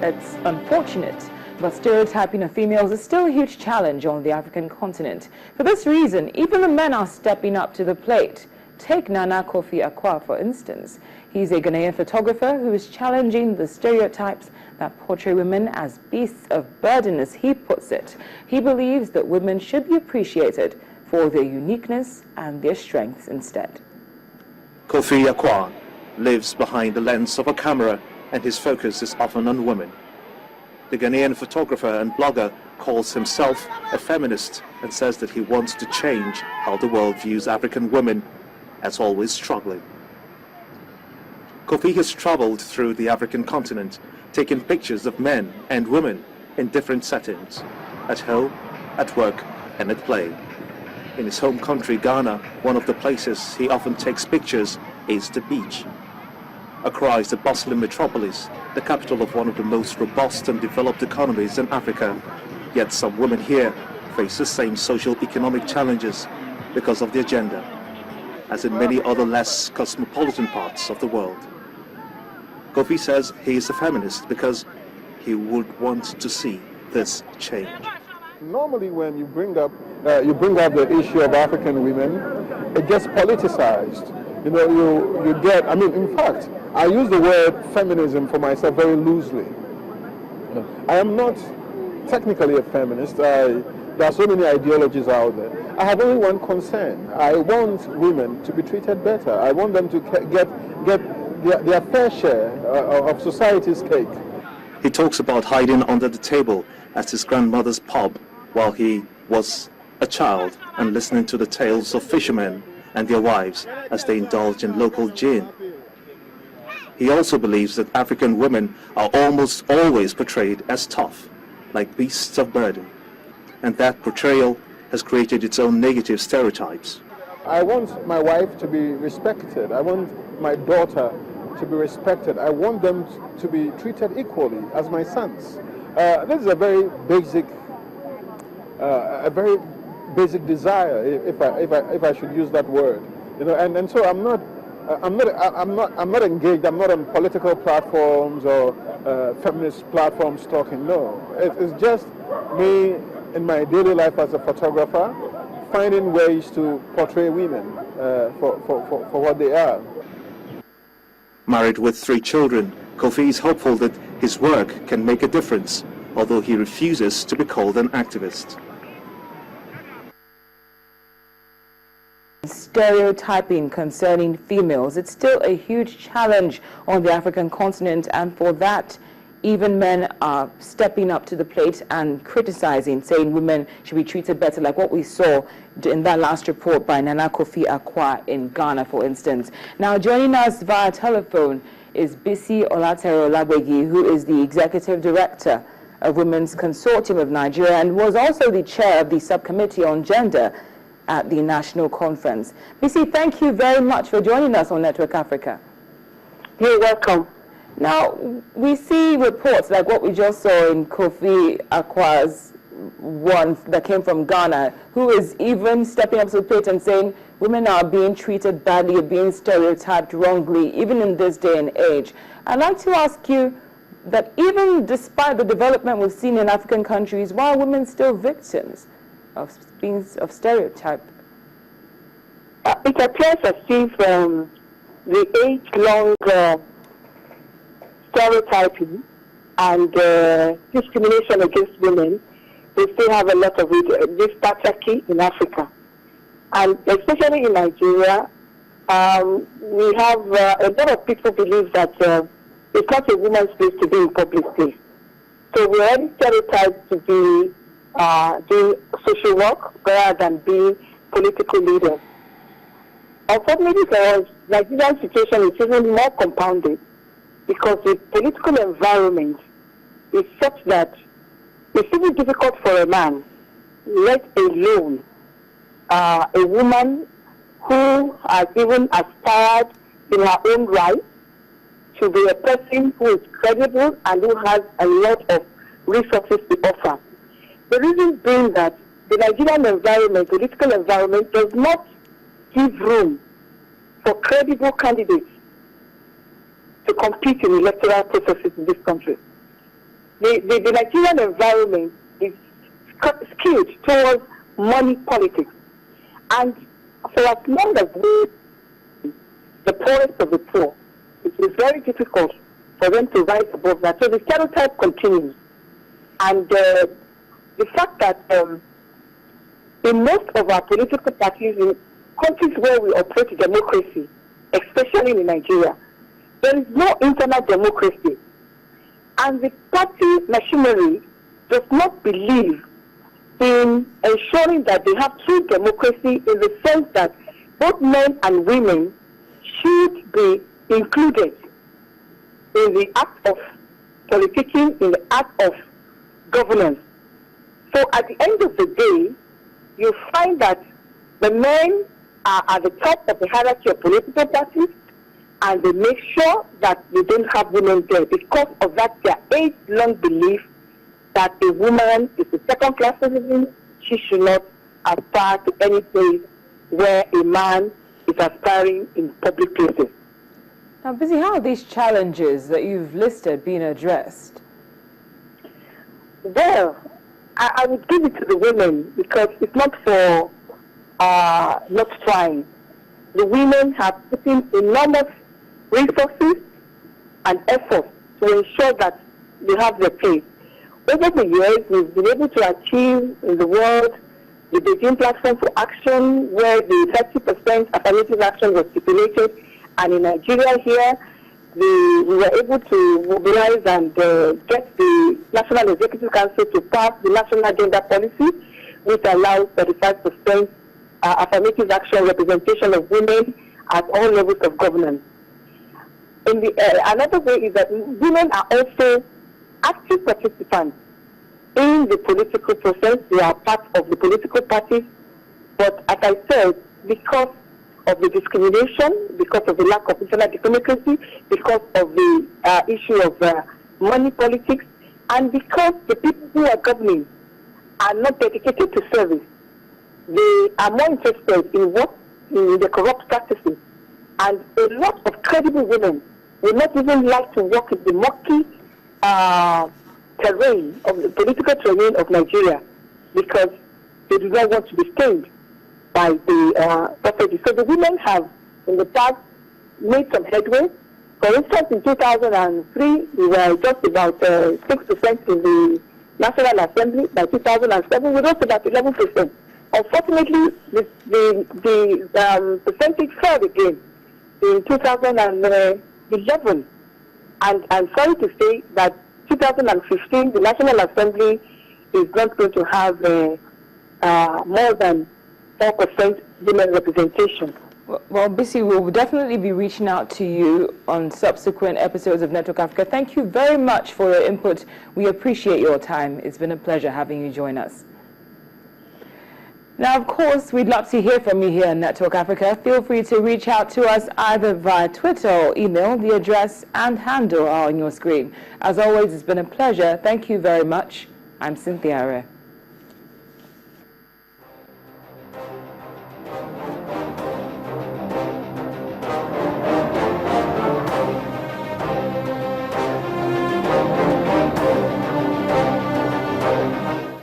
it's unfortunate, but stereotyping of females is still a huge challenge on the African continent. For this reason, even the men are stepping up to the plate. Take Nana Kofi-Akwa, for instance. He's a Ghanaian photographer who is challenging the stereotypes that portray women as beasts of burden, as he puts it. He believes that women should be appreciated for their uniqueness and their strengths instead. Kofi-Akwa lives behind the lens of a camera, and his focus is often on women. The Ghanaian photographer and blogger calls himself a feminist and says that he wants to change how the world views African women as always struggling. Kofi has traveled through the African continent, taking pictures of men and women in different settings, at home, at work, and at play. In his home country, Ghana, one of the places he often takes pictures is the beach. Accra is a bustling metropolis, the capital of one of the most robust and developed economies in Africa. Yet some women here face the same social-economic challenges because of their gender, as in many other less cosmopolitan parts of the world. Kofi says he is a feminist because he would want to see this change. Normally when you bring up the issue of African women, it gets politicized. You know, you get, I mean, in fact, I use the word feminism for myself very loosely. I am not technically a feminist. There are so many ideologies out there. I have only one concern. I want women to be treated better. I want them to get their fair share of society's cake. He talks about hiding under the table at his grandmother's pub while he was a child and listening to the tales of fishermen and their wives as they indulge in local gin. He also believes that African women are almost always portrayed as tough, like beasts of burden, and that portrayal has created its own negative stereotypes. I want my wife to be respected. I want my daughter to be respected. I want them to be treated equally as my sons. This is a very basic desire, if I should use that word. You know, and so I'm not engaged. I'm not on political platforms or feminist platforms talking. No, it's just me in my daily life as a photographer, finding ways to portray women for what they are. Married with 3 children, Kofi is hopeful that his work can make a difference, although he refuses to be called an activist. Stereotyping concerning females, it's still a huge challenge on the African continent, and for that even men are stepping up to the plate and criticizing, saying women should be treated better, like what we saw in that last report by Nana Kofi-Akwa in Ghana, for instance. Now, joining us via telephone is Bisi Olatere-Olagbegi, who is the Executive Director of Women's Consortium of Nigeria and was also the chair of the Subcommittee on Gender at the National Conference. Bisi, thank you very much for joining us on Network Africa. You're welcome. Now, we see reports like what we just saw in Kofi Akwa's one that came from Ghana, who is even stepping up to the plate and saying women are being treated badly, being stereotyped wrongly, even in this day and age. I'd like to ask you that even despite the development we've seen in African countries, why are women still victims of stereotype? It appears as if the age-long stereotyping and discrimination against women, they still have a lot of it, this patriarchy in Africa. And especially in Nigeria, we have a lot of people believe that it's not a woman's place to be in public place. So we're already stereotyped to be doing social work rather than being political leaders. Unfortunately for us, Nigerian situation is even more compounded because the political environment is such that it's even difficult for a man, let alone a woman who has even aspired in her own right to be a person who is credible and who has a lot of resources to offer. The reason being that the Nigerian environment, political environment, does not give room for credible candidates to compete in electoral processes in this country. the Nigerian environment is skewed towards money politics. And for as long as the poorest of the poor, it is very difficult for them to rise above that. So the stereotype continues. And the fact that in most of our political parties, in countries where we operate democracy, especially in Nigeria, there is no internal democracy. And the party machinery does not believe in ensuring that they have true democracy in the sense that both men and women should be included in the act of politicking, in the act of governance. So at the end of the day, you find that the men are at the top of the hierarchy of political parties, and they make sure that they don't have women there because of that their age-long belief that a woman is a second-class citizen. She should not aspire to any place where a man is aspiring in public places. Now, Busy, how are these challenges that you've listed being addressed? Well, I would give it to the women because it's not for not trying. The women have put in enormous resources and effort to ensure that they have their place. Over the years, we've been able to achieve in the world the Beijing Platform for Action, where the 30% affirmative action was stipulated, and in Nigeria here, we were able to mobilize and get the National Executive Council to pass the National Gender Policy, which allows 35% affirmative action representation of women at all levels of governance. Another way is that women are also active participants in the political process. They are part of the political parties, but as I said, because of the discrimination, because of the lack of internal democracy, because of the issue of money politics, and because the people who are governing are not dedicated to service, they are more interested in the corrupt practices. And a lot of credible women would not even like to work in the murky terrain of the political terrain of Nigeria because they do not want to be stained by the property. So the women have, in the past, made some headway. For instance, in 2003, we were just about 6% in the National Assembly. By 2007, we rose about 11%. Unfortunately, the percentage fell again in 2011. And I'm sorry to say that 2015, the National Assembly is not going to have more than 4% women representation. Well, Bisi, we'll definitely be reaching out to you on subsequent episodes of Network Africa. Thank you very much for your input. We appreciate your time. It's been a pleasure having you join us. Now, of course, we'd love to hear from you here on Network Africa. Feel free to reach out to us either via Twitter or email. The address and handle are on your screen. As always, it's been a pleasure. Thank you very much. I'm Cynthia Are.